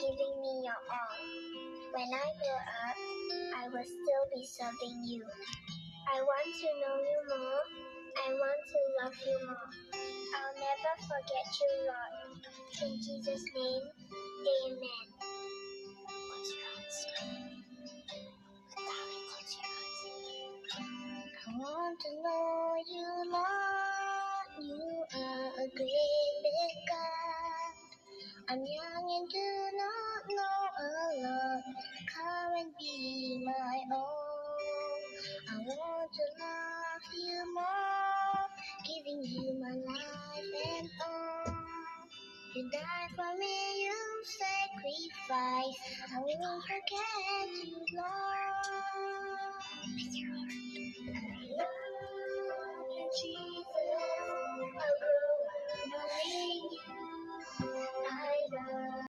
giving me your all. When I grow up, I will still be serving you. I want to know you more. I want to love you more. I'll never forget you, Lord. In Jesus' name, amen. Close your eyes. Close your eyes. I want to know you, Lord. You are a great big God. I'm young and do not know a lot. Come and be my own. I want to love you more, giving you my life and all. You died for me, you sacrifice. I won't forget you, Lord. I love you, Jesus. I'll go knowing you. I love